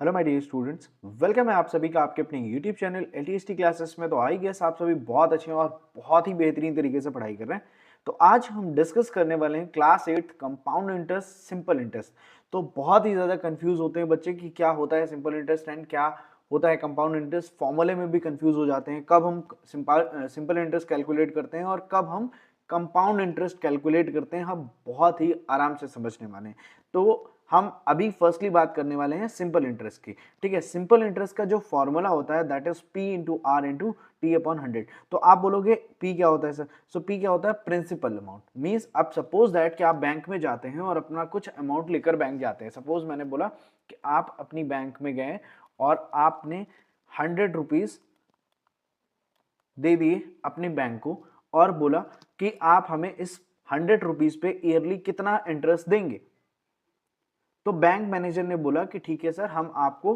Hello my dear students, welcome है आप सभी का आपके अपने यूट्यूब चैनल एलटीएसटी क्लासेस में। तो आई गेस आप सभी बहुत अच्छे हैं और बहुत ही बेहतरीन तरीके से पढ़ाई कर रहे हैं। तो आज हम डिस्कस करने वाले हैं class 8 compound interest, simple interest. तो बहुत ही ज़्यादा कंफ्यूज होते हैं बच्चे कि क्या होता है सिंपल इंटरेस्ट एंड क्या होता है कंपाउंड इंटरेस्ट। फॉर्मूले में भी कंफ्यूज हो जाते हैं, कब हम सिंपल इंटरेस्ट कैलकुलेट करते हैं और कब हम कंपाउंड इंटरेस्ट कैलकुलेट करते हैं। हम बहुत ही आराम से समझने वाले हैं। तो हम अभी फर्स्टली बात करने वाले हैं सिंपल इंटरेस्ट की। ठीक है, सिंपल इंटरेस्ट का जो फॉर्मूला होता है that is P into R into T upon 100। तो आप बोलोगे पी क्या होता है सर? सो पी क्या होता है? Principal amount. मींस अब सपोज दैट कि आप बैंक में जाते हैं और अपना कुछ अमाउंट लेकर बैंक जाते हैं। सपोज मैंने बोला कि आप अपनी बैंक में गए और आपने 100 रुपीज दे दिए अपने बैंक को और बोला कि आप हमें इस 100 रुपीज पे ईयरली कितना इंटरेस्ट देंगे। तो बैंक मैनेजर ने बोला कि ठीक है सर, हम आपको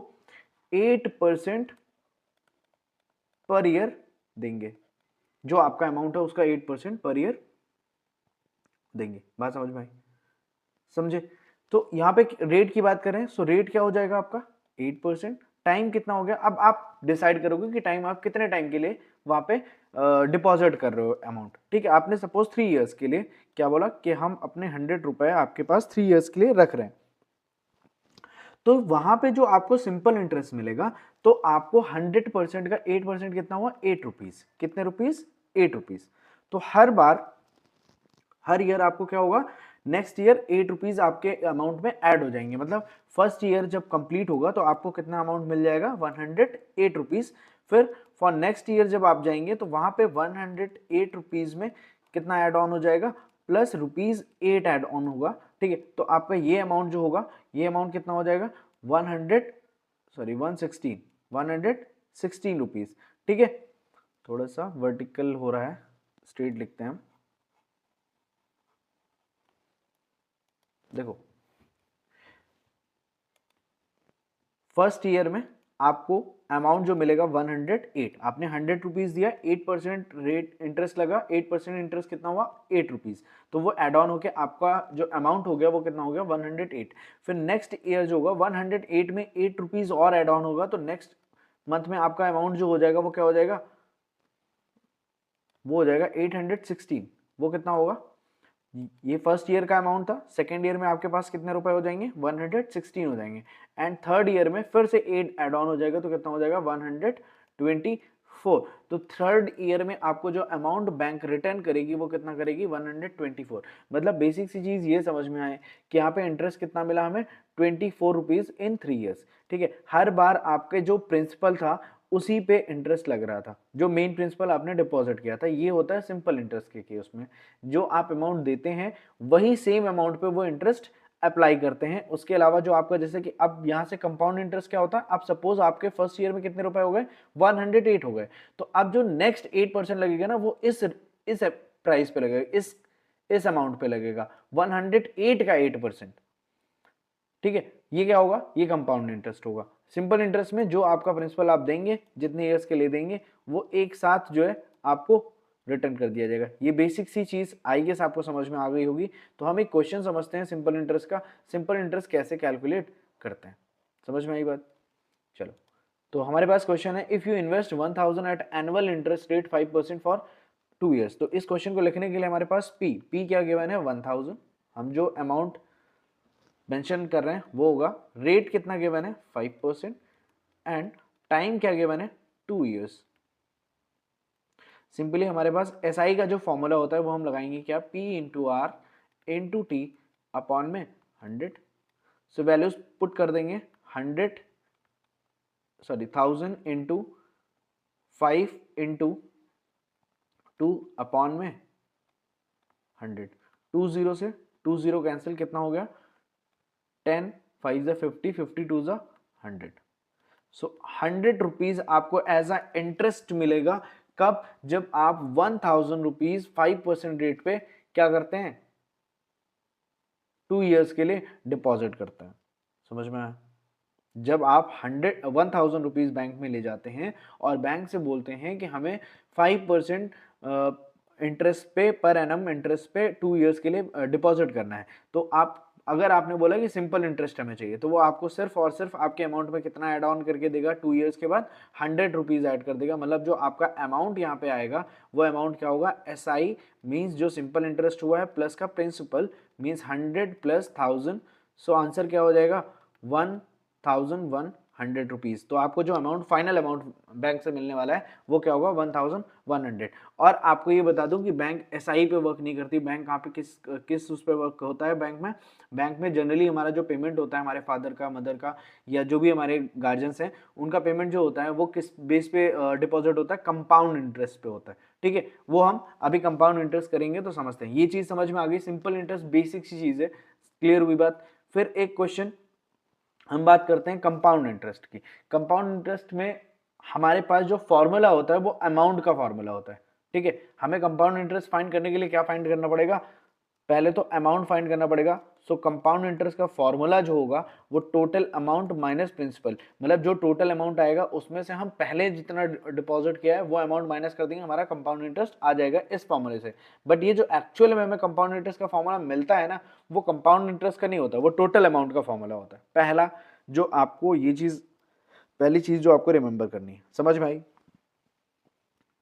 8% पर ईयर देंगे। जो आपका अमाउंट है उसका 8% पर ईयर देंगे। बात समझ में आई? समझे? तो यहां पे रेट की बात करें, सो रेट क्या हो जाएगा आपका 8%। टाइम कितना हो गया? अब आप डिसाइड करोगे कि टाइम आप कितने टाइम के लिए वहां पे डिपॉजिट कर रहे हो अमाउंट। ठीक है, आपने सपोज 3 इयर्स के लिए क्या बोला कि हम अपने 100 रुपए आपके पास 3 इयर्स के लिए रख रहे हैं। तो वहां पे जो आपको सिंपल इंटरेस्ट मिलेगा, तो आपको 100% का 8% कितना हुआ? 8 रुपीज। कितने रुपीज? 8 रुपीज। तो हर ईयर आपको क्या होगा? नेक्स्ट ईयर 8 रुपीज आपके अमाउंट में ऐड हो जाएंगे। मतलब फर्स्ट ईयर जब कंप्लीट होगा तो आपको कितना अमाउंट मिल जाएगा? 108 रुपीज। फिर फॉर नेक्स्ट ईयर जब आप जाएंगे तो वहां पे 108 रुपीज में कितना ऐड ऑन हो जाएगा? प्लस रुपीज 8 ऐड ऑन होगा। ठीक है, तो आपका ये अमाउंट जो होगा, ये अमाउंट कितना हो जाएगा? 116 रुपीज। ठीक है, थोड़ा सा वर्टिकल हो रहा है, स्ट्रेट लिखते हैं हम। देखो, फर्स्ट ईयर में आपको अमाउंट जो मिलेगा 108। आपने 100 रुपीज दिया, 8% रेट इंटरेस्ट लगा, 8% इंटरेस्ट कितना हुआ? 8 रुपीज। तो वो एड ऑन होके आपका जो अमाउंट हो गया वो कितना हो गया? 108। फिर नेक्स्ट ईयर जो होगा 108 में 8 रुपीज और एड ऑन होगा, तो नेक्स्ट मंथ में आपका अमाउंट जो हो जाएगा वो क्या हो जाएगा? वो हो जाएगा 816। वो कितना होगा? ये फर्स्ट ईयर का अमाउंट था। सेकेंड ईयर में आपके पास कितने रुपए हो जाएंगे? 116 हो जाएंगे। एंड थर्ड ईयर में फिर से 8 एड ऑन हो जाएगा, तो कितना हो जाएगा? 124। तो थर्ड ईयर में आपको जो अमाउंट बैंक रिटर्न करेगी वो कितना करेगी? 124। मतलब बेसिक सी चीज ये समझ में आए कि यहाँ पे इंटरेस्ट कितना मिला हमें? 24 रुपीज इन 3 इयर्स। ठीक है, हर बार आपके जो प्रिंसिपल था उसी पे इंटरेस्ट लग रहा था, जो मेन प्रिंसिपल आपने डिपॉजिट किया था। ये होता है सिंपल इंटरेस्ट के केस में। जो आप अमाउंट देते हैं वही सेम अमाउंट पे वो इंटरेस्ट अप्लाई करते हैं। उसके अलावा जो आपका, जैसे कि अब यहां से कंपाउंड इंटरेस्ट क्या होता है? अब सपोज आपके फर्स्ट ईयर में कितने रुपए हो गए? 108 हो गए। तो अब जो नेक्स्ट 8% लगेगा ना, वो इस प्राइस पे लगेगा, इस अमाउंट पे लगेगा, 108 का 8%। ठीक है, ये क्या होगा? ये कंपाउंड इंटरेस्ट होगा। सिंपल इंटरेस्ट में जो आपका प्रिंसिपल आप देंगे, जितने ईयर्स के लिए देंगे, वो एक साथ जो है आपको रिटर्न कर दिया जाएगा। ये बेसिक सी चीज आई गेस आपको समझ में आ गई होगी। तो हम एक क्वेश्चन समझते हैं सिंपल इंटरेस्ट का। सिंपल इंटरेस्ट कैसे कैलकुलेट करते हैं, समझ में आई बात? चलो, तो हमारे पास क्वेश्चन है, if you invest 1000 at annual interest rate 5% for 2 years. तो इस क्वेश्चन को लिखने के लिए हमारे पास पी क्या गिवन है? 1000। हम जो अमाउंट मेंशन कर रहे हैं वो होगा, रेट कितना गिवन है? 5%। एंड टाइम क्या गिवन है? 2 इयर्स। सिंपली हमारे पास एसआई का जो फॉर्मूला होता है वो हम लगाएंगे क्या? P into R into T upon में 100। सो वैल्यूज पुट कर देंगे। 1000 इंटू 5 इंटू 2 अपॉन में 100। 20 से 20 कैंसिल, कितना हो गया? 10, 5 50, 52 100। सो 100 रुपीज आपको एज अ इंटरेस्ट मिलेगा। कब? जब आप 1000 रुपीज 5% रेट पे क्या करते हैं? 2 इयर्स के लिए डिपॉजिट करते हैं। समझ में आया? जब आप 1000 रुपीज बैंक में ले जाते हैं और बैंक से बोलते हैं कि हमें 5% इंटरेस्ट पे, पर एनम इंटरेस्ट पे 2 इयर्स के लिए डिपॉजिट करना है, तो आप अगर आपने बोला कि सिंपल इंटरेस्ट हमें चाहिए तो वो आपको सिर्फ और सिर्फ आपके अमाउंट में कितना ऐड ऑन करके देगा, 2 ईयर्स के बाद 100 रुपीज ऐड कर देगा। मतलब जो आपका अमाउंट यहाँ पे आएगा वो अमाउंट क्या होगा, SI मीन्स जो सिंपल इंटरेस्ट हुआ है प्लस का principal means 100 plus 1000। So answer क्या हो जाएगा 1100 रुपीज। तो आपको जो अमाउंट फाइनल अमाउंट बैंक से मिलने वाला है वो क्या होगा 1100। और आपको ये बता दूं कि बैंक SI पे वर्क नहीं करती, बैंक कहाँ पे किस उस पे वर्क होता है बैंक में जनरली हमारा जो पेमेंट होता है हमारे फादर का, मदर का या जो भी हमारे गार्जियंस हैं उनका पेमेंट जो होता है वो किस बेस पे डिपॉजिट होता है, कंपाउंड इंटरेस्ट पे होता है। ठीक है, वो हम अभी कंपाउंड इंटरेस्ट करेंगे तो समझते हैं। ये चीज समझ में आ गई, सिंपल इंटरेस्ट बेसिक सी चीज है, क्लियर हुई बात। फिर एक क्वेश्चन हम बात करते हैं कंपाउंड इंटरेस्ट की। कंपाउंड इंटरेस्ट में हमारे पास जो फॉर्मूला होता है वो अमाउंट का फॉर्मूला होता है। ठीक है, हमें कंपाउंड इंटरेस्ट फाइंड करने के लिए क्या फाइंड करना पड़ेगा, पहले तो अमाउंट फाइंड करना पड़ेगा। सो कंपाउंड इंटरेस्ट का फॉर्मूला जो होगा वो टोटल अमाउंट माइनस प्रिंसिपल, मतलब जो टोटल अमाउंट आएगा उसमें से हम पहले जितना डिपॉजिट किया है वो अमाउंट माइनस कर देंगे, हमारा कंपाउंड इंटरेस्ट आ जाएगा इस फॉर्मूले से। बट ये जो एक्चुअल में हमें कंपाउंड इंटरेस्ट का फॉर्मूला मिलता है ना, वो कंपाउंड इंटरेस्ट का नहीं होता, वो टोटल अमाउंट का फॉर्मूला होता है। पहला जो आपको ये चीज, पहली चीज जो आपको रिमेंबर करनी है, समझ में आई,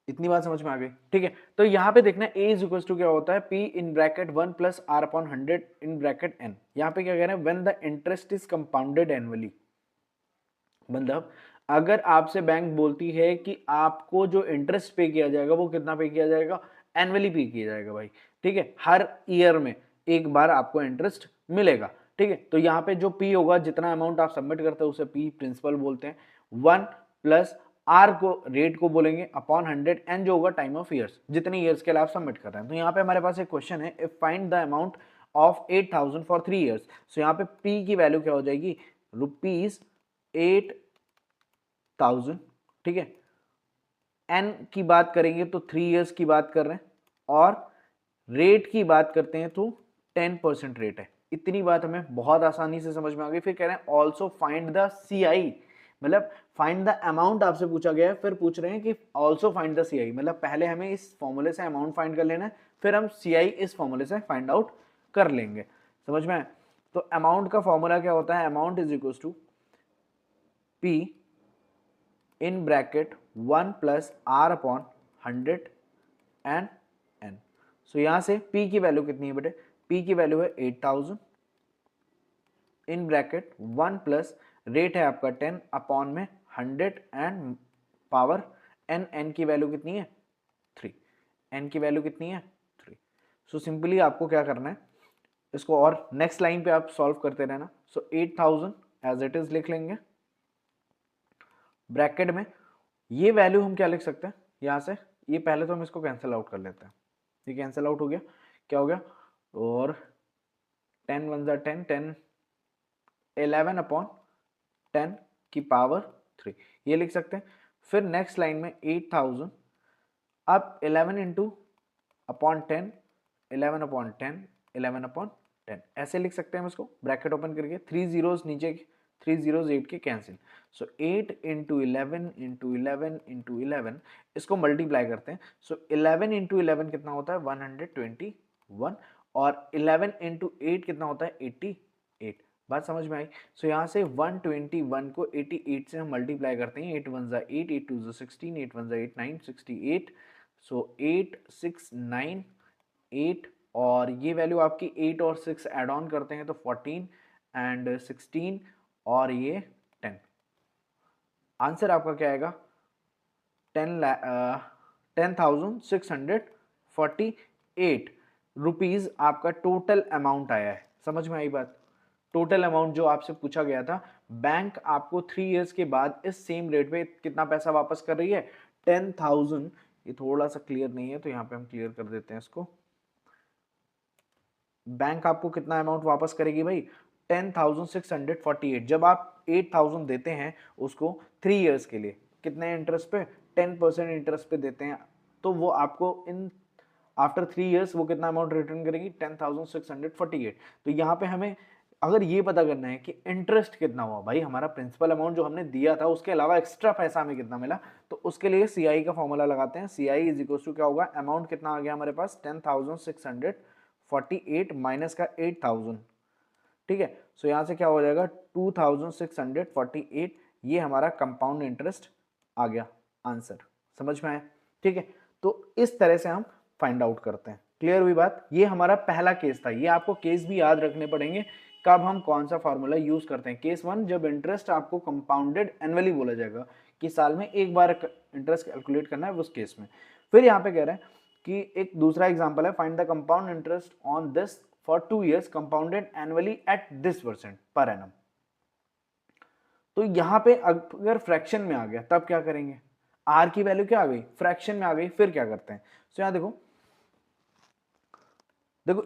इतनी बात समझ में आ गई। ठीक है, तो यहाँ पे देखना a इज इक्वल टू क्या होता है, p in bracket 1 plus r upon 100 in bracket n। यहाँ पे क्या कह रहे हैं, when the interest is compounded annually. मतलब अगर आपसे बैंक बोलती है कि आपको जो इंटरेस्ट पे किया जाएगा वो कितना पे किया जाएगा, एनुअली पे किया जाएगा भाई। ठीक है, हर ईयर में एक बार आपको इंटरेस्ट मिलेगा। ठीक है, तो यहाँ पे जो p होगा, जितना अमाउंट आप सबमिट करते हैं उसे p प्रिंसिपल बोलते हैं। 1 प्लस आर को रेट को बोलेंगे अपॉन 100, एन जो होगा टाइम ऑफ ईयर्स, जितने ईयर्स के लिए आप सबमिट कर रहे हैं। तो यहाँ पे हमारे पास एक क्वेश्चन है, if find the amount of 8000 for 3 years. So यहाँ पे p की वैल्यू क्या हो जाएगी, ₹8000। ठीक है, n की बात करेंगे तो 3 ईयर्स की बात कर रहे हैं, और रेट की बात करते हैं तो 10% रेट है। इतनी बात हमें बहुत आसानी से समझ में आ गई। फिर कह रहे हैं ऑल्सो फाइंड द CI, मतलब फाइंड द अमाउंट आपसे पूछा गया है, फिर पूछ रहे हैं कि ऑल्सो फाइंड द CI, मतलब पहले हमें इस फॉर्मूले से अमाउंट फाइंड कर लेना है, फिर हम CI इस फॉर्मूले से फाइंड आउट कर लेंगे। समझ में आए? तो अमाउंट का फॉर्मूला क्या होता है, amount is equal to P in bracket 1 plus R upon 100 and n। So यहां से P की वैल्यू कितनी है बेटे, P की वैल्यू है 8000 इन ब्रैकेट 1 प्लस रेट है आपका 10 अपॉन में 100 एंड पावर n, n की वैल्यू कितनी है 3, n की वैल्यू कितनी है 3। सो सिंपली आपको क्या करना है, इसको और नेक्स्ट लाइन पे आप सॉल्व करते रहना। सो 8000 एज इट इज लिख लेंगे, ब्रैकेट में ये वैल्यू हम क्या लिख सकते हैं यहां से, ये पहले तो हम इसको कैंसिल आउट कर लेते हैं। ये कैंसिल आउट हो गया, क्या हो गया, और 10 1 जा 10, 10 11 अपॉन 10 की पावर 3, ये लिख सकते हैं। फिर नेक्स्ट लाइन में 8000, अब 11 इंटू अपॉन 10, 11 अपॉन 10, 11 अपॉन 10, ऐसे लिख सकते हैं हम इसको ब्रैकेट ओपन करके, 3 जीरोस नीचे, 3 जीरोस 8 के कैंसिल। सो 8 इंटू 11 इंटू 11 इंटू 11, इसको मल्टीप्लाई करते हैं। सो 11 इंटू 11 कितना होता है 121, और 11 इंटू 8 कितना होता है 88। बात समझ में आई? सो यहाँ से 121 को 88 से हम मल्टीप्लाई करते हैं, 8 1 जा 8, 8 2 जा 16, 8 1 जा 8 9, 68। सो 8 6 9 8, और ये वैल्यू आपकी 8 और 6 एड ऑन करते हैं तो 14 एंड 16 और ये 10। आंसर आपका क्या आएगा 10,648 रुपीज आपका टोटल अमाउंट आया है। समझ में आई बात? टोटल अमाउंट जो आपसे पूछा गया था, बैंक आपको 3 इयर्स के बाद इस सेम रेट पे कितना पैसा वापस कर रही है 10,000। ये थोड़ा सा क्लियर नहीं है तो यहाँ पे हम क्लियर कर देते हैं इसको। बैंक आपको कितना अमाउंट वापस करेगी भाई 10,648। जब आप 8,000 देते हैं उसको 3 इयर्स के लिए, कितने इंटरेस्ट पे 10% इंटरेस्ट पे देते हैं, तो वो आपको इन आफ्टर 3 इयर्स वो कितना अमाउंट रिटर्न करेगी 10,648। तो यहाँ पे हमें अगर ये पता करना है कि इंटरेस्ट कितना हुआ भाई, हमारा प्रिंसिपल अमाउंट जो हमने दिया था उसके अलावा एक्स्ट्रा पैसा हमें कितना मिला, तो उसके लिए CI का फॉर्मूला लगाते हैं। CI इज इक्वल टू क्या होगा, अमाउंट कितना आ गया हमारे पास 10,648 माइनस का 8,000, ठीक है। सो यहाँ से क्या हो जाएगा 2648, ये हमारा कंपाउंड इंटरेस्ट आ गया आंसर। समझ में आया? ठीक है, तो इस तरह से हम फाइंड आउट करते हैं। क्लियर हुई बात? ये हमारा पहला केस था। ये आपको केस भी याद रखने पड़ेंगे कब हम कौन सा फॉर्मूला यूज करते हैं। केस 1, जब इंटरेस्ट आपको कंपाउंडेड एनुअली बोला जाएगा कि साल में एक बार इंटरेस्ट कैलकुलेट करना है, उस केस में। फिर यहाँ पे कह रहे हैं कि एक दूसरा एग्जांपल है, find the compound interest on this for 2 years compounded annually at this % per annum. तो यहां पे अगर फ्रैक्शन में आ गया तब क्या करेंगे? आर की वैल्यू क्या आ गई? फ्रैक्शन में आ गई, फिर क्या करते हैं? तो यहां देखो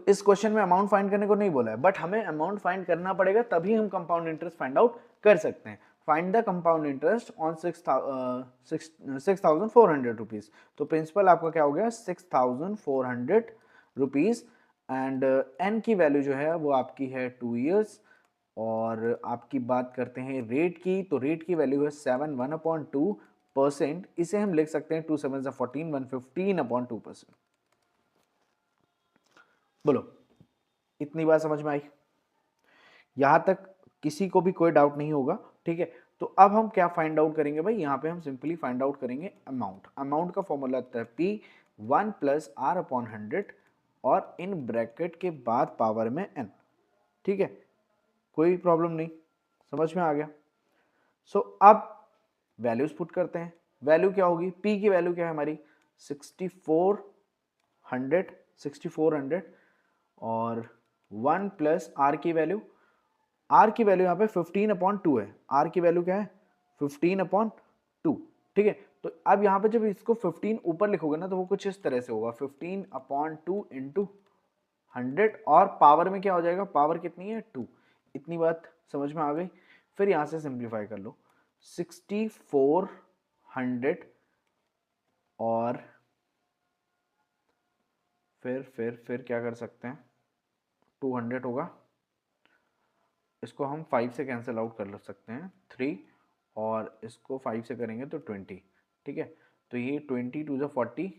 इस क्वेश्चन में अमाउंट फाइंड करने को नहीं बोला है, बट हमें अमाउंट फाइंड करना पड़ेगा, तभी हम कंपाउंड इंटरेस्ट फाइंड आउट कर सकते हैं। Find the compound interest on 6,400 rupees. तो प्रिंसिपल आपका क्या हो गया? 6,400 रुपीज। एंड एन की वैल्यू जो है वो आपकी है 2 years। और आपकी बात करते हैं रेट की, तो रेट की वैल्यू है 7/1/2%। इसे हम लिख सकते हैं 2 7 14, 115/2%। बोलो, इतनी बात समझ में आई? यहां तक किसी को भी कोई डाउट नहीं होगा? ठीक है, तो अब हम क्या फाइंड आउट करेंगे भाई? यहां पे हम सिंपली फाइंड आउट करेंगे अमाउंट। अमाउंट का फॉर्मूला होता है P1 + R/100 और इन ब्रैकेट के बाद पावर में n। ठीक है, कोई प्रॉब्लम नहीं, समझ में आ गया? सो अब वैल्यूज पुट करते हैं। वैल्यू क्या होगी? P की वैल्यू क्या है हमारी? 6400 और 1 + R की वैल्यू, R की वैल्यू यहाँ पे 15/2 है। R की वैल्यू क्या है? 15/2। ठीक है, तो अब यहाँ पे जब इसको 15 ऊपर लिखोगे ना तो वो कुछ इस तरह से होगा, 15/2 × 100 और पावर में क्या हो जाएगा? पावर कितनी है? 2। इतनी बात समझ में आ गई? फिर यहाँ से सिंप्लीफाई कर लो, 6400 और फिर क्या कर सकते हैं? 200 होगा, इसको हम 5 से कैंसिल आउट कर सकते हैं 3, और इसको 5 से करेंगे तो 20। ठीक है, तो ये 20 2 × 40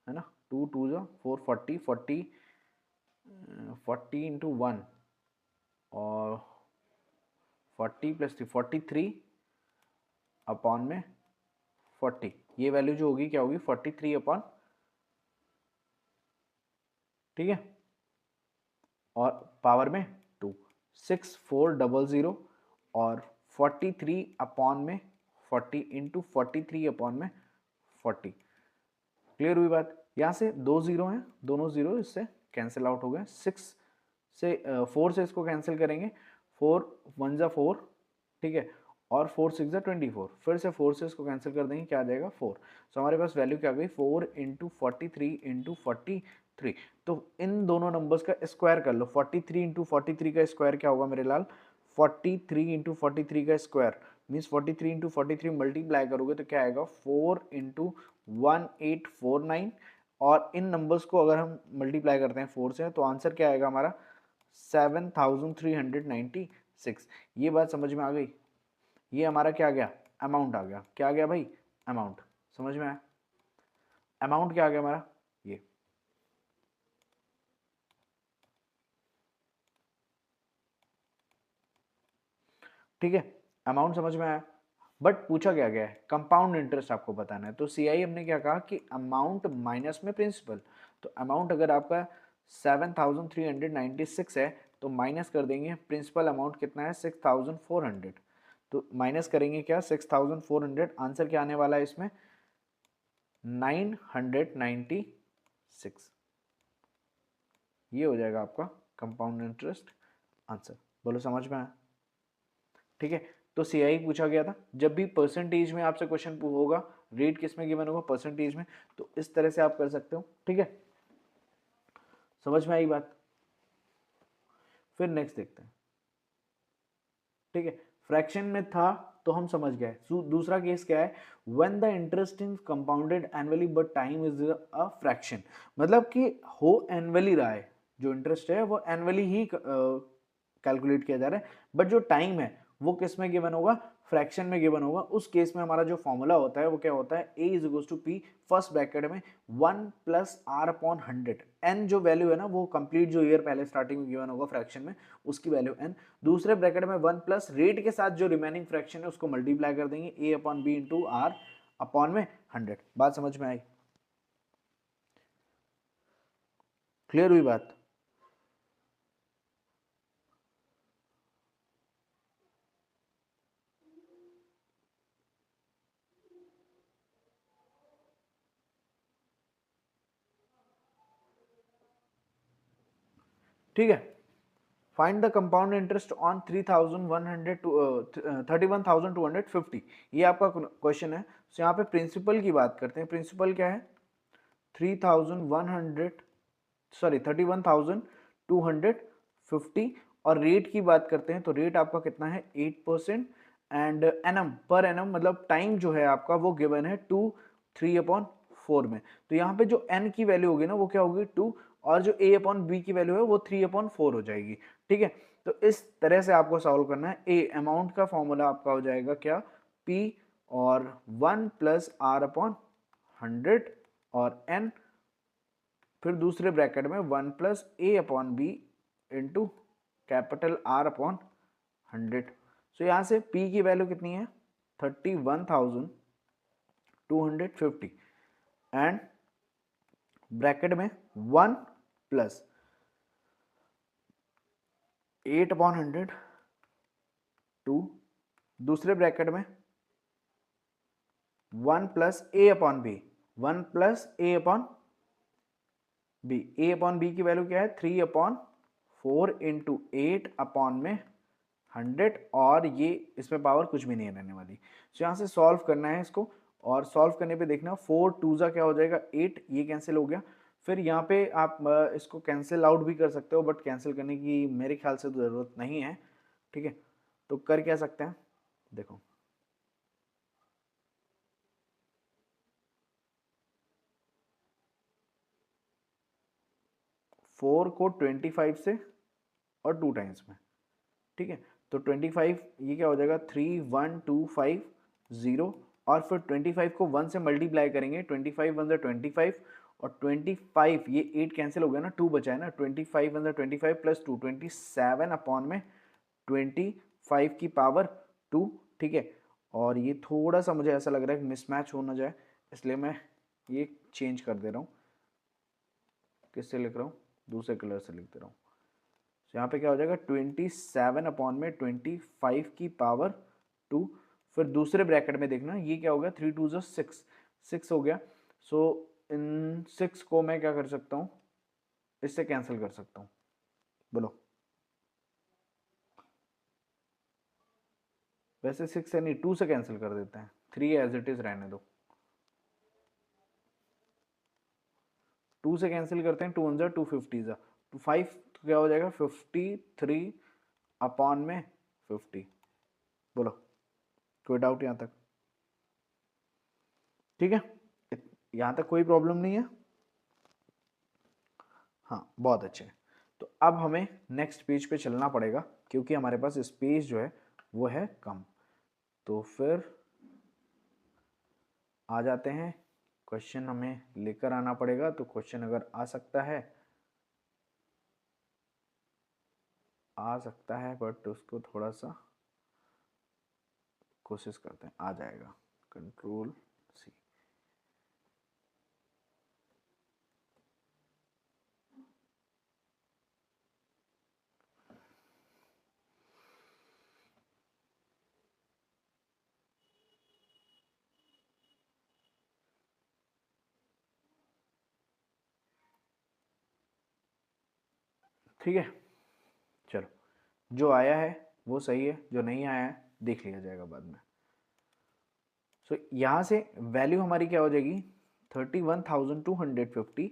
है ना, 2 2 × 4 40 40 40 × 1 और 40 + 3 43 अपॉन में 40। ये वैल्यू जो होगी क्या होगी? 43 अपॉन, ठीक है, और पावर में 2, 6400 और 43 अपॉन में 40 × 43 अपॉन में 40। क्लियर हुई बात? यहाँ से 2 जीरो हैं, दोनों जीरो इससे कैंसिल आउट हो गए। 6 से 4 से इसको कैंसिल करेंगे, 4 1 × 4, ठीक है, और 4 6 × 24। फिर से 4 से इसको कैंसिल कर देंगे, क्या आ जाएगा? 4। सो हमारे पास वैल्यू क्या आ गई? 4 × 43 × 43। तो इन दोनों नंबर्स का स्क्वायर कर लो। 43 × 43 का स्क्वायर क्या होगा मेरे लाल? 43 × 43 का स्क्वायर मीन्स 43 × 43 मल्टीप्लाई करोगे तो क्या आएगा? 4 × 1849। और इन नंबर्स को अगर हम मल्टीप्लाई करते हैं 4 से तो आंसर क्या आएगा हमारा? 7396। ये बात समझ में आ गई? ये हमारा क्या आ गया? अमाउंट आ गया। क्या आ गया भाई? अमाउंट। समझ में आया? अमाउंट क्या आ गया हमारा? ये। ठीक है, अमाउंट समझ में आया। बट पूछा क्या गया है? कंपाउंड इंटरेस्ट आपको बताना है। तो सीआई हमने क्या कहा कि अमाउंट माइनस में प्रिंसिपल। तो अमाउंट अगर आपका 7396 है तो माइनस कर देंगे प्रिंसिपल अमाउंट कितना है? 6400। तो माइनस करेंगे क्या? 6400। आंसर क्या आने वाला है इसमें? 996। ये हो जाएगा आपका कंपाउंड इंटरेस्ट आंसर। बोलो समझ में आया? ठीक है, तो सीआई पूछा गया था। जब भी परसेंटेज में आपसे क्वेश्चन होगा, रेट किस में गिवन होगा? परसेंटेज में। तो इस तरह से आप कर सकते हो। ठीक है, समझ में आई बात? फिर नेक्स्ट देखते हैं। ठीक है, फ्रैक्शन में था तो हम समझ गए। दूसरा केस क्या है? When the interest is compounded annually but time is a fraction. मतलब कि हो एनुअली रहा है, जो इंटरेस्ट है वो एनुअली ही कैलकुलेट किया जा रहा है, बट जो टाइम है वो किस में गिवन होगा? फ्रैक्शन में गिवन होगा, उस केस में हमारा जो फॉर्मूला होता है वो क्या होता है, a is equal to p first bracket में 1 प्लस r अपॉन 100, n जो वैल्यू है ना वो कंप्लीट जो ईयर पहले स्टार्टिंग में गिवन होगा फ्रैक्शन में उसकी वैल्यू n, दूसरे ब्रैकेट में 1 प्लस रेट के साथ जो रिमेनिंग फ्रैक्शन है उसको मल्टीप्लाई कर देंगे a upon b into r upon में 100। बात समझ में आई? क्लियर हुई बात? ठीक है। Find the compound interest on 31,250, ये आपका क्वेश्चन है। तो यहाँ पे प्रिंसिपल की बात करते हैं। प्रिंसिपल क्या है? 31,250 और रेट की बात करते हैं तो रेट आपका कितना है 8%। एंड एनम पर एनम मतलब टाइम जो है आपका वो गिवन है 3/4 में। तो यहाँ पे जो n की वैल्यू होगी ना वो क्या होगी 2, और जो a/b की वैल्यू है वो 3/4 हो जाएगी। ठीक है, तो इस तरह से आपको सॉल्व करना है। a अमाउंट का फॉर्मूला आपका हो जाएगा क्या, p और 1 प्लस r/100 और n, फिर दूसरे ब्रैकेट में 1 plus a/b into capital R/100। सो यहाँ से p की वैल्यू कितनी है 31,250 एंड ब्रैकेट में 1 प्लस 8/100 टू दूसरे ब्रैकेट में 1 plus a/b, 1 plus a/b, a/b की वैल्यू क्या है 3/4 इंटू 8 अपॉन में 100, और ये इसमें पावर कुछ भी नहीं रहने वाली। तो यहाँ से सॉल्व करना है इसको, और सॉल्व करने पे देखना 4 2 जा क्या हो जाएगा 8, ये कैंसिल हो गया। फिर यहाँ पे आप इसको कैंसिल आउट भी कर सकते हो, बट कैंसिल करने की मेरे ख्याल से तो ज़रूरत नहीं है। ठीक है, तो कर क्या सकते हैं, देखो 4 को 25 से और 2 टाइम्स में। ठीक है, तो 25 ये क्या हो जाएगा 31,250, और फिर 25 को 1 से मल्टीप्लाई करेंगे, 25 1 25 और 25 ये 8 कैंसिल हो गया ना, 2 बचा है ना, 25 1 25 प्लस 2 27 अपॉन में 25 की पावर 2। ठीक है, और ये थोड़ा सा मुझे ऐसा लग रहा है कि मिसमैच हो ना जाए, इसलिए मैं ये चेंज कर दे रहा हूँ। किससे लिख रहा हूँ, दूसरे कलर से लिख दे रहा हूँ। तो यहाँ पे क्या हो जाएगा 27 अपॉन में 25 की पावर 2, फिर दूसरे ब्रैकेट में देखना ये क्या हो गया 3 2 6, 6 हो गया। सो इन 6 को मैं क्या कर सकता हूँ, इससे कैंसिल कर सकता हूँ, बोलो। वैसे 6 से नहीं 2 से कैंसिल कर देते हैं, 3 एज इट इज रहने दो। 2 से कैंसिल करते हैं, 2 1 जा 2 50 जा, तो 5 तो क्या हो जाएगा 53 अपॉन में 50। बोलो, कोई डाउट यहाँ तक? ठीक है, यहाँ तक कोई प्रॉब्लम नहीं है? हाँ, बहुत अच्छे। तो अब हमें नेक्स्ट पेज पे चलना पड़ेगा, क्योंकि हमारे पास स्पेस जो है वो है कम। तो फिर आ जाते हैं, क्वेश्चन हमें लेकर आना पड़ेगा। तो क्वेश्चन अगर आ सकता है बट उसको थोड़ा सा कोशिश करते हैं, आ जाएगा। Control C. ठीक है, चलो, जो आया है वो सही है, जो नहीं आया है देख लिया जाएगा बाद में। सो यहाँ से वैल्यू हमारी क्या हो जाएगी 31,250,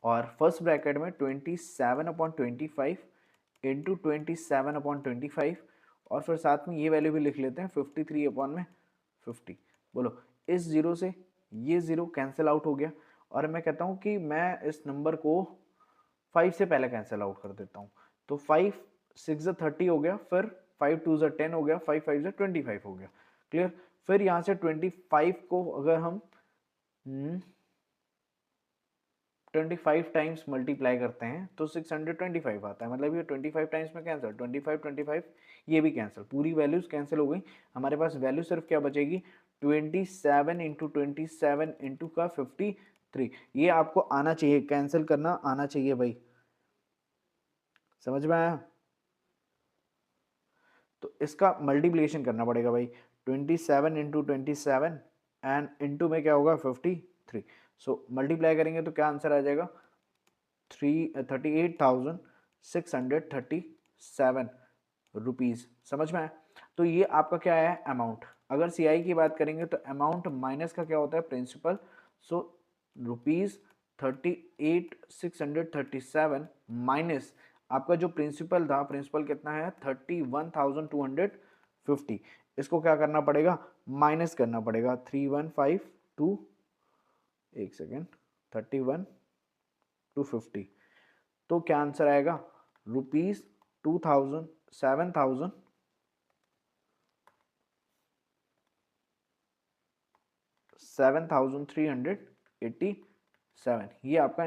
और फर्स्ट ब्रैकेट में 27/25 इंटू 27/25, और फिर साथ में ये वैल्यू भी लिख लेते हैं 53/50। बोलो, इस जीरो से ये जीरो कैंसिल आउट हो गया, और मैं कहता हूँ कि मैं इस नंबर को 5 से पहले कैंसिल आउट कर देता हूँ। तो 5 6 30 हो गया, फिर 5 2 10 हो गया, 5 5 25 हो गया। क्लियर। फिर यहाँ से 25 को अगर हम 25 टाइम्स मल्टीप्लाई करते हैं तो 625 आता है, मतलब ये 25 टाइम्स में कैंसिल, 25 ये भी कैंसिल, पूरी वैल्यूज कैंसिल हो गई। हमारे पास वैल्यू सिर्फ क्या बचेगी, 27 इंटू 27 इंटू का 53। ये आपको आना चाहिए, कैंसिल करना आना चाहिए भाई, समझ में आया। तो इसका मल्टीप्लिकेशन करना पड़ेगा भाई, 27 इंटू 27 एंड इंटू में क्या होगा 53। सो मल्टीप्लाई करेंगे तो क्या आंसर आ जाएगा, 38,637 रुपीज। समझ में आया। तो ये आपका क्या है अमाउंट। अगर सीआई की बात करेंगे तो अमाउंट माइनस का क्या होता है प्रिंसिपल। सो रुपीज 38,637 माइनस आपका जो प्रिंसिपल था, प्रिंसिपल कितना है 31,250। इसको क्या करना पड़ेगा, माइनस करना पड़ेगा 3152, एक सेकेंड, 31,250। तो क्या आंसर आएगा, रुपीज 7,387। ये आपका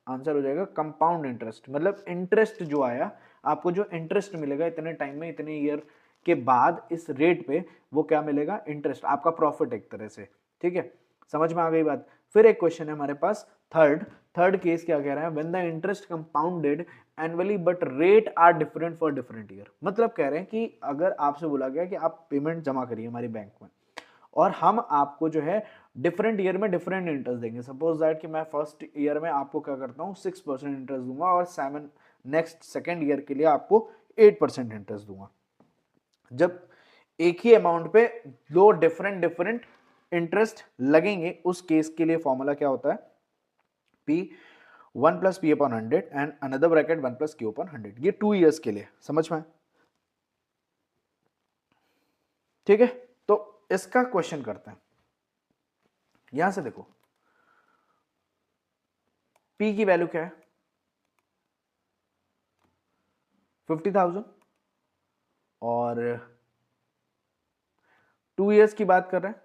आंसर हो जाएगा कंपाउंड इंटरेस्ट, मतलब इंटरेस्ट जो आया आपको, जो इंटरेस्ट मिलेगा इतने टाइम में, इतने ईयर के बाद इस रेट पे, वो क्या मिलेगा, इंटरेस्ट, आपका प्रॉफिट एक तरह से। ठीक है, समझ में आ गई बात। फिर एक क्वेश्चन है हमारे पास थर्ड केस क्या कह रहा है, when the interest compounded annually but rate are different for different year. मतलब कह रहे हैं कि अगर आपसे बोला गया कि आप पेमेंट जमा करिए हमारी बैंक में और हम आपको जो है डिफरेंट ईयर में डिफरेंट इंटरेस्ट देंगे। सपोज दैट कि मैं फर्स्ट ईयर में आपको क्या करता हूँ 6% इंटरेस्ट दूंगा और नेक्स्ट सेकेंड ईयर के लिए आपको 8% इंटरेस्ट दूंगा। जब एक ही अमाउंट पे दो डिफरेंट इंटरेस्ट लगेंगे, उस केस के लिए फॉर्मूला क्या होता है, P 1 plus P upon 100 and another bracket 1 plus q upon 100। ये 2 ईयर्स के लिए, समझ में। ठीक है, तो इसका क्वेश्चन करते हैं। यहां से देखो P की वैल्यू क्या है 50,000 और 2 ईयर्स की बात कर रहे हैं।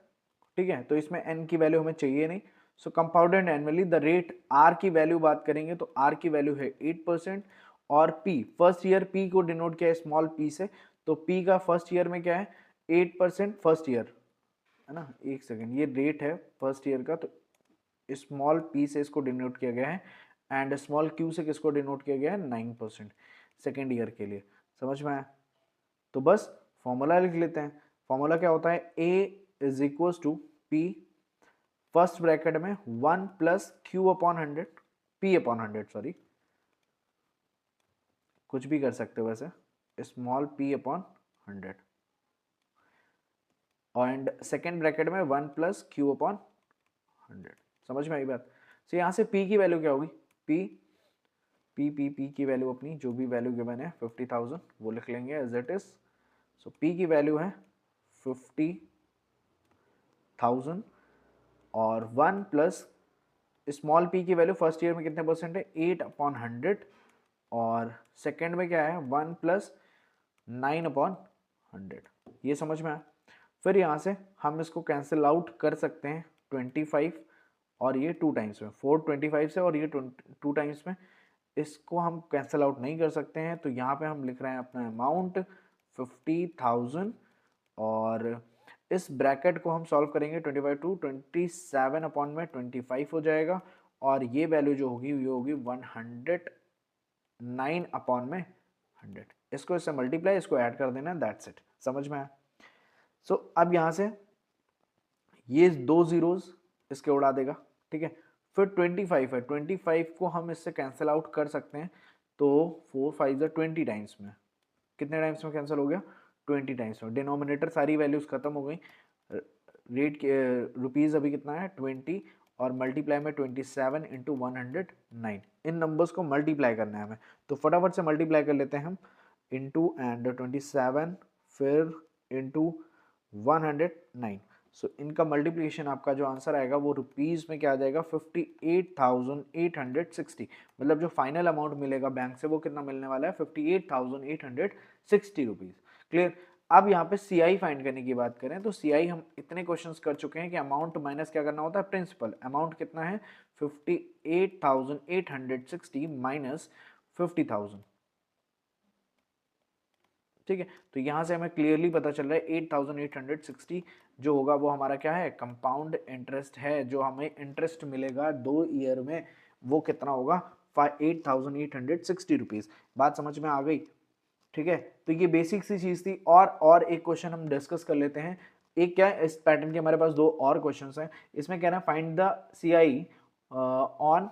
ठीक है, तो इसमें n की वैल्यू हमें चाहिए नहीं। So compounded annually the rate r की वैल्यू बात करेंगे तो r की वैल्यू है 8% और p फर्स्ट ईयर, p को डिनोट किया है स्मॉल p से, तो p का फर्स्ट ईयर में क्या है 8% फर्स्ट ईयर, है ना। एक सेकेंड, ये रेट है फर्स्ट ईयर का, तो स्मॉल p से इसको डिनोट किया गया है एंड स्मॉल q से किसको डिनोट किया गया है 9% सेकेंड ईयर के लिए। समझ में आया। तो बस फॉर्मूला लिख लेते हैं। फॉर्मूला क्या होता है, a is equal to p first bracket में 1 plus q upon 100, p upon 100 sorry, कुछ भी कर सकते हो वैसे, small p upon 100 and second bracket में 1 प्लस क्यू अपॉन 100। समझ में आई बात। तो यहाँ से p की वैल्यू क्या होगी, p की वैल्यू अपनी जो भी वैल्यू गिवन है 50,000 वो लिख लेंगे as it is. So p की वैल्यू है 50,000 और 1 प्लस स्मॉल p की वैल्यू फर्स्ट ईयर में कितने परसेंट है 8 अपॉन 100 और सेकेंड में क्या है 1 प्लस 9 अपॉन 100। ये समझ में आया। फिर यहाँ से हम इसको कैंसिल आउट कर सकते हैं 25 और ये 2 टाइम्स में, 4 25 से और ये 2 टाइम्स में, इसको हम कैंसिल आउट नहीं कर सकते हैं। तो यहाँ पे हम लिख रहे हैं अपना अमाउंट 50,000 और इस ब्रैकेट को हम सॉल्व करेंगे 25 टू 27 अपॉन में 25 हो जाएगा और ये वैल्यू जो होगी ये होगी 109 अपॉन में 100। इसको इससे मल्टीप्लाई, इसको ऐड कर देना, दैट्स इट। समझ में आया। सो अब यहाँ से ये 2 जीरोज इसके उड़ा देगा। ठीक है, फिर 25 है, 25 को हम इससे कैंसिल आउट कर सकते हैं। तो 4 5 20 टाइम्स में, कितने टाइम्स में कैंसिल हो गया 20 टाइम्स में। डिनोमिनेटर सारी वैल्यूज खत्म हो गई। रेट के रुपीज अभी कितना है 20 और मल्टीप्लाई में 27 इंटू 109। इन नंबर्स को मल्टीप्लाई करना है हमें, तो फटाफट से मल्टीप्लाई कर लेते हैं हम। इंटू एंड 27 फिर इंटू 109। सो इनका मल्टीप्लिकेशन आपका जो आंसर आएगा वो रुपीज में क्या आ जाएगा 58,860। मतलब जो फाइनल अमाउंट मिलेगा बैंक से वो कितना मिलने वाला है 58,860 रुपीज। क्लियर। अब यहाँ पे सी आई फाइंड करने की बात करें तो सी आई हम इतने क्वेश्चंस कर चुके हैं कि अमाउंट माइनस क्या करना होता है, प्रिंसिपल। अमाउंट कितना है 58,860 माइनस 50,000। ठीक है, तो यहाँ से हमें क्लियरली पता चल रहा है 8,860 जो होगा वो हमारा क्या है, कंपाउंड इंटरेस्ट है। जो हमें इंटरेस्ट मिलेगा 2 ईयर में वो कितना होगा, 8,860 रुपीज। बात समझ में आ गई? ठीक है, तो ये बेसिक सी चीज थी। और एक क्वेश्चन हम डिस्कस कर लेते हैं। एक क्या है, इस पैटर्न के हमारे पास दो और क्वेश्चंस हैं। इसमें क्या है, find the CI on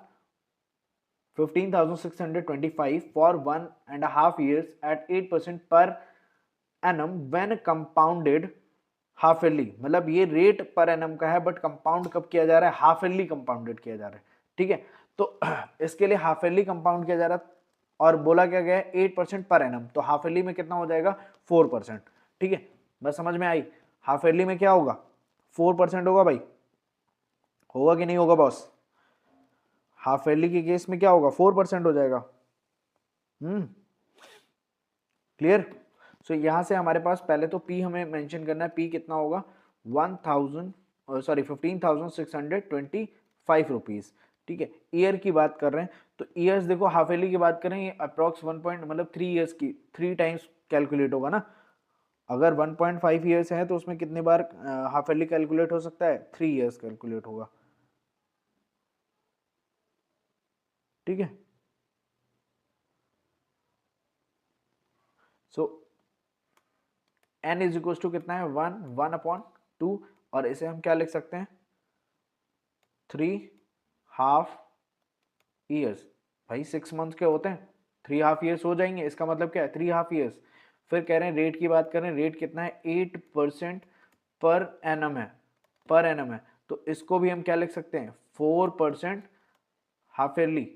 15,625 for 1.5 years at 8% per annum when compounded half yearly. मतलब ये रेट पर एनम का है बट कंपाउंड कब किया जा रहा है, हाफ ईयरली कंपाउंडेड किया जा रहा है। ठीक है, तो इसके लिए हाफ ईयरली कंपाउंड किया जा रहा है और बोला क्या गया है 8% पर एनम, तो हाफ ईयरली में कितना हो जाएगा 4%। ठीक है, बस समझ में आई? हाफ ईयरली में क्या होगा, 4% होगा भाई, होगा कि नहीं होगा बॉस? हाफ ईयरली के केस में क्या होगा, 4% हो जाएगा। क्लियर? सो यहां से हमारे पास पहले तो पी हमें मेंशन करना है, पी कितना होगा 15,625 रुपीज। ठीक है, ईयर की बात कर रहे हैं तो ईयर्स देखो, हाफ ईयरली की बात करें ये अप्रॉक्स 1 पॉइंट मतलब 3 ईयर्स की 3 टाइम्स कैलकुलेट होगा ना। अगर 1.5 ईयर्स है तो उसमें कितने बार हाफ ईयरली कैलकुलेट हो सकता है, 3 ईयर्स कैलकुलेट होगा। ठीक है, सो एन इज इक्वल टू कितना है 1/2 और इसे हम क्या लिख सकते हैं 3.5 ईयर्स। भाई 6 मंथ के होते हैं, 3.5 ईयर्स हो जाएंगे, इसका मतलब क्या है 3.5 ईयर्स। फिर कह रहे हैं रेट की बात करें, रेट कितना है 8% पर एनम है, पर एनम है, तो इसको भी हम क्या लिख सकते हैं 4% हाफ ईयरली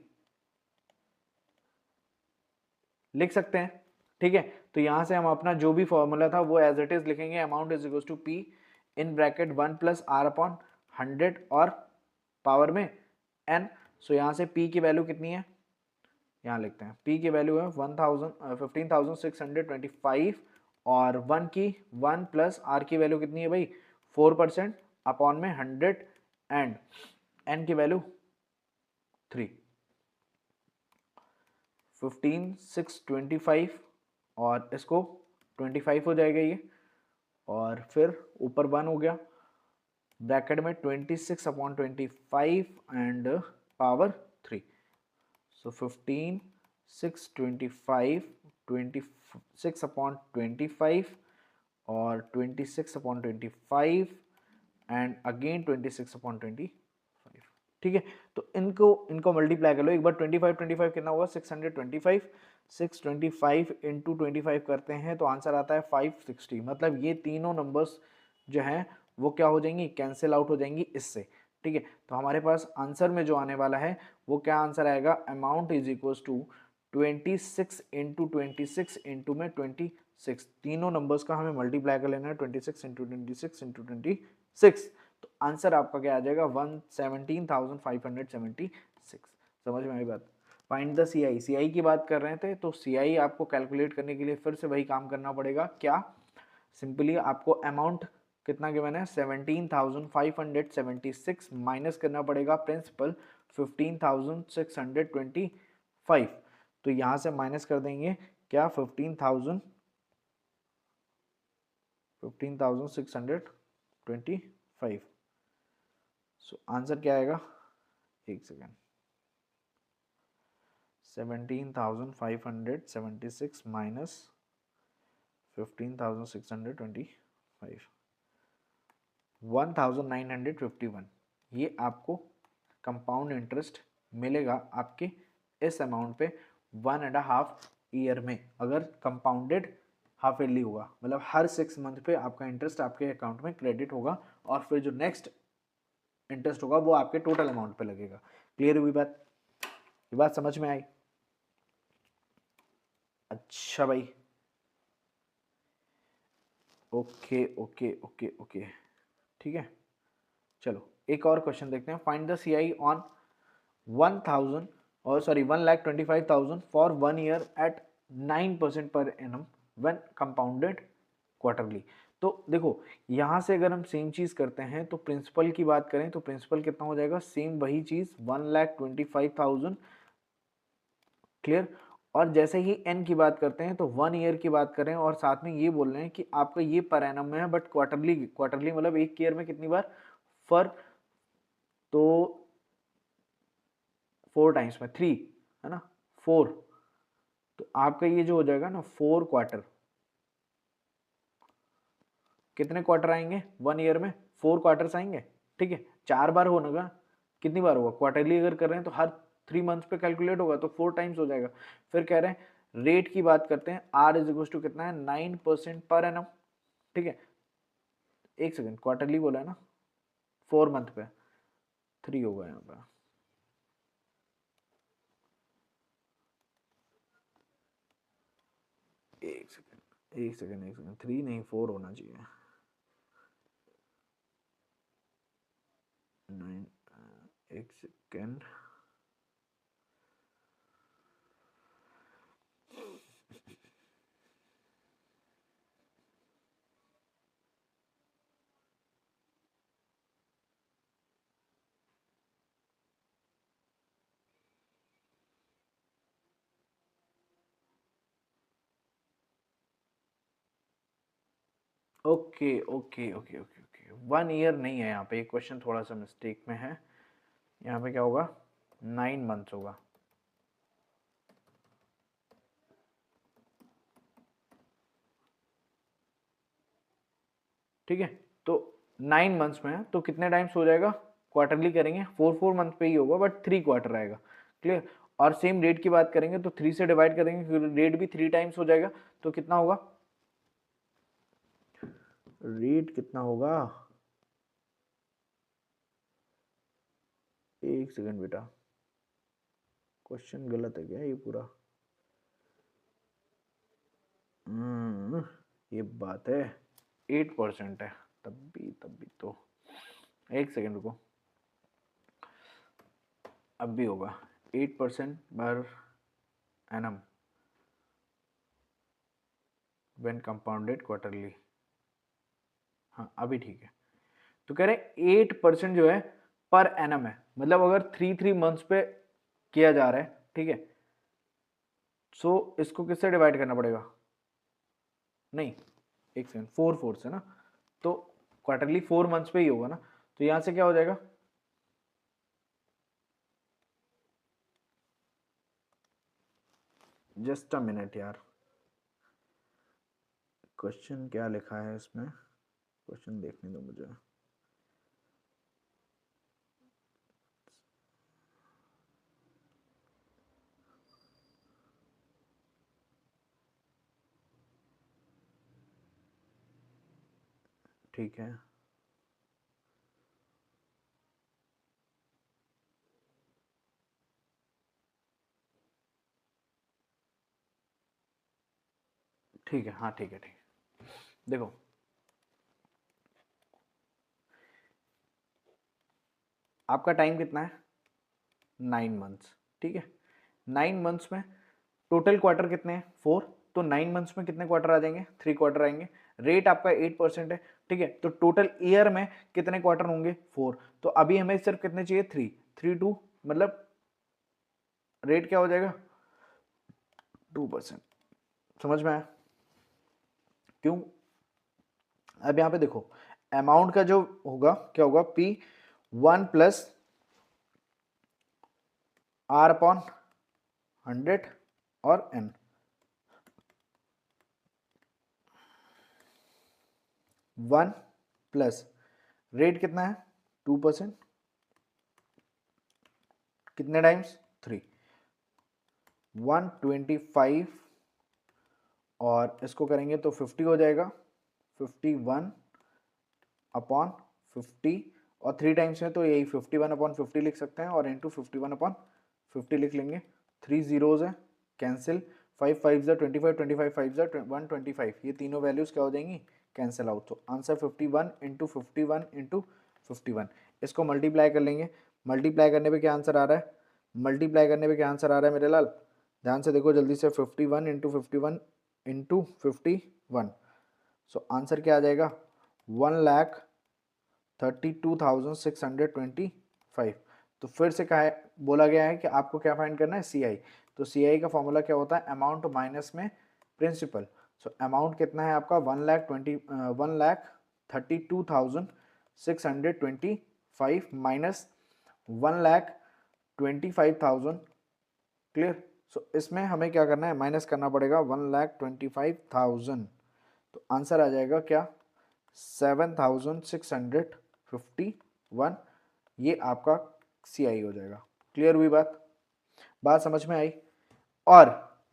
लिख सकते हैं। ठीक है, तो यहां से हम अपना जो भी फॉर्मूला था वो एज इट इज लिखेंगे, amount is equal to P in bracket 1 plus R upon 100 और पावर में एन। सो यहाँ से p की वैल्यू कितनी है, यहाँ लिखते हैं p की वैल्यू है 15,625 और 1 की 1 प्लस r की वैल्यू कितनी है भाई 4% अपॉन में 100 एंड n की वैल्यू 3। 15,625 और इसको 25 हो जाएगा ये, और फिर ऊपर 1 हो गया ब्रैकेट में 26/25 एंड पावर 3। सो 15,625 26/25 और 26/25 एंड अगेन 26/25। ठीक है, तो इनको मल्टीप्लाई कर लो एक बार। 25 कितना होगा 625, 625 इंटू 25 करते हैं तो आंसर आता है 560। मतलब ये तीनों नंबर्स जो हैं वो क्या हो जाएंगी, कैंसिल आउट हो जाएंगी इससे। ठीक है, तो हमारे पास आंसर में जो आने वाला है वो क्या आंसर आएगा, amount is equal to 26 into 26 into में 26। तीनों नंबर्स का हमें मल्टीप्लाई कर लेना है 26 इंटू 26 इंटू 26, तो आंसर आपका क्या आ जाएगा 117,576। समझ में आई बात? फाइंड द सी आई, सी आई की बात कर रहे थे तो सी आई आपको कैलकुलेट करने के लिए फिर से वही काम करना पड़ेगा। क्या, सिंपली आपको अमाउंट कितना गिवन है 17,576 माइनस करना पड़ेगा प्रिंसिपल 15,625। तो यहां से माइनस कर देंगे क्या 15,625। सो आंसर क्या आएगा, एक सेकेंड, 17,576 माइनस 15,625, 1951। ये आपको कंपाउंड इंटरेस्ट मिलेगा आपके इस अमाउंट पे 1.5 ईयर में, अगर कंपाउंडेड हाफ ईयरली होगा। मतलब हर 6 मंथ पे आपका इंटरेस्ट आपके अकाउंट में क्रेडिट होगा और फिर जो नेक्स्ट इंटरेस्ट होगा वो आपके टोटल अमाउंट पे लगेगा। क्लियर हुई बात? ये बात समझ में आई? अच्छा भाई, ओके ओके ओके ओके, ठीक है। चलो एक और क्वेश्चन देखते हैं। फाइंड द सीआई ऑन 1,000 और sorry 1,25,000 for 1 year eight 9% per annum when compounded quarterly. तो देखो यहाँ से अगर हम सेम चीज़ करते हैं तो प्रिंसिपल की बात करें तो प्रिंसिपल कितना हो जाएगा, सेम वही चीज़ 1,25,000, क्लियर। और जैसे ही एन की बात करते हैं तो 1 ईयर की बात करें और साथ में ये बोल रहे हैं कि आपका ये पर एनम में है बट क्वार्टरली, क्वार्टरली मतलब एक ईयर में कितनी बार, फर, तो 4 टाइम्स में 3 है ना, 4, तो आपका ये जो हो जाएगा ना 4 क्वार्टर, कितने क्वार्टर आएंगे 1 ईयर में, 4 क्वार्टर्स आएंगे, ठीक है। 4 बार होगा, कितनी बार होगा, क्वार्टरली अगर कर रहे हैं तो हर 3 मंथ्स पे कैलकुलेट होगा तो 4 टाइम्स हो जाएगा। फिर कह रहे हैं रेट की बात करते हैं, आर इज इक्वल टू कितना है 9% पर एनम, ठीक है। एक सेकंड, क्वार्टरली बोला है ना, 4 मंथ पे 3 होगा यहाँ पे, एक सेकंड एक सेकंड एक सेकंड, 3 नहीं 4 होना चाहिए, 9, एक second, okay okay okay okay okay, 1 year नहीं है यहाँ पे, एक क्वेश्चन थोड़ा सा मिस्टेक में है, यहाँ पे क्या होगा 9 मंथ्स होगा, ठीक है। तो 9 मंथ्स में है तो कितने टाइम्स हो जाएगा, क्वार्टरली करेंगे 4 मंथ पे ही होगा बट 3 क्वार्टर आएगा, क्लियर। और सेम रेट की बात करेंगे तो 3 से डिवाइड करेंगे क्योंकि रेट भी 3 टाइम्स हो जाएगा, तो कितना होगा, रेट कितना होगा, एक सेकंड बेटा, क्वेश्चन गलत है क्या ये पूरा, ये बात है, 8% है, तब भी तो, एक सेकंड रुको, अब भी होगा 8% per annum when compounded quarterly, हाँ अभी ठीक है। तो कह रहे 8% जो है पर एनम है, मतलब अगर 3 मंथ्स पे किया जा रहा है, ठीक है, सो इसको किससे डिवाइड करना पड़ेगा, नहीं एक सेकंड, 4 से ना, तो क्वार्टरली 4 मंथ्स पे ही होगा ना, तो यहां से क्या हो जाएगा, जस्ट अ मिनट यार, क्वेश्चन क्या लिखा है इसमें, क्वेश्चन देखने दो मुझे, ठीक है, ठीक है, हाँ ठीक है ठीक है, देखो आपका टाइम कितना है 9 मंथ्स, ठीक है। 9 मंथ्स में टोटल क्वार्टर कितने हैं 4, तो 9 मंथ्स में कितने क्वार्टर आ जाएंगे, 3 क्वार्टर आएंगे, रेट आपका 8% है, ठीक है। तो टोटल ईयर में कितने क्वार्टर होंगे 4, तो अभी हमें सिर्फ कितने चाहिए 3, 3 2, मतलब रेट क्या हो जाएगा 2%, समझ में आया क्यों। अब यहाँ पे देखो अमाउंट का जो होगा क्या होगा, P1 प्लस R अपॉन 100 और N, 1 प्लस रेट कितना है 2%, कितने टाइम्स 3, 125, और इसको करेंगे तो 50 हो जाएगा, 51 अपॉन 50, और 3 टाइम्स में तो यही 51 अपॉन 50 लिख सकते हैं और इंटू 51 अपॉन 50 लिख लेंगे, 3 जीरोज है कैंसिल, 5 5 ज़ा 25, 25 5 ज़ा 125, ये तीनों वैल्यूज क्या हो जाएंगी कैंसिल आउट, तो आंसर 51 इंटू 51 इंटू 51, इसको मल्टीप्लाई कर लेंगे, मल्टीप्लाई करने पे क्या आंसर आ रहा है, मल्टीप्लाई करने पे क्या आंसर आ रहा है मेरे लाल, ध्यान से देखो जल्दी से, 51 इंटू 51 इंटू 51, सो आंसर क्या आ जाएगा 1,32,625। तो फिर से कहा है, बोला गया है कि आपको क्या फाइंड करना है CI। तो CI का फॉर्मूला क्या होता है अमाउंट माइनस में प्रिंसिपल। सो अमाउंट कितना है आपका 1,32,625 माइनस 1,25,000। क्लियर। सो इसमें हमें क्या करना है माइनस करना पड़ेगा 1,25,000। तो आंसर आ जाएगा क्या 7,651। ये आपका CI हो जाएगा। क्लियर हुई बात समझ में आई।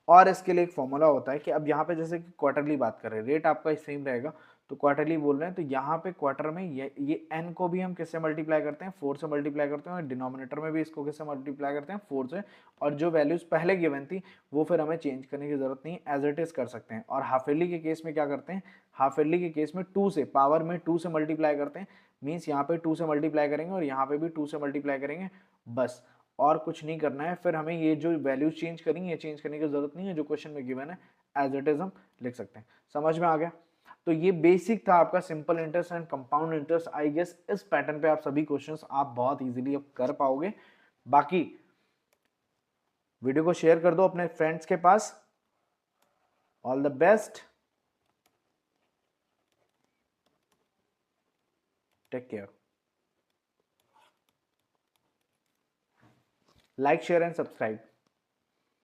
और इसके लिए एक फॉर्मूला होता है कि अब यहाँ पे जैसे कि क्वार्टरली बात कर रहे हैं, रेट आपका सेम रहेगा तो क्वार्टरली बोल रहे हैं, तो यहाँ पे क्वार्टर में ये n को भी हम किससे मल्टीप्लाई करते हैं 4 से मल्टीप्लाई करते हैं, और डिनोमिनेटर में भी इसको किससे मल्टीप्लाई करते हैं 4 से। और जो वैल्यूज पहले गिवन थी वो फिर हमें चेंज करने की जरूरत नहीं, एज इट इज कर सकते हैं। और हाफ ईयरली के केस में क्या करते हैं, हाफ ईयरली के केस में 2 से पावर में 2 से मल्टीप्लाई करते हैं। मीन्स यहाँ पे 2 से मल्टीप्लाई करेंगे और यहाँ पे भी 2 से मल्टीप्लाई करेंगे, बस और कुछ नहीं करना है। फिर हमें ये जो वैल्यूज चेंज करेंगे, ये चेंज करने की जरूरत नहीं है, जो क्वेश्चन में गिवन है एज इट इज हम लिख सकते हैं। समझ में आ गया। तो ये बेसिक था आपका simple interest and compound interest. I guess इस पैटर्न पे आप सभी क्वेश्चंस आप बहुत इजीली अब कर पाओगे। बाकी वीडियो को शेयर कर दो अपने फ्रेंड्स के पास। All the best, take care, like share and subscribe.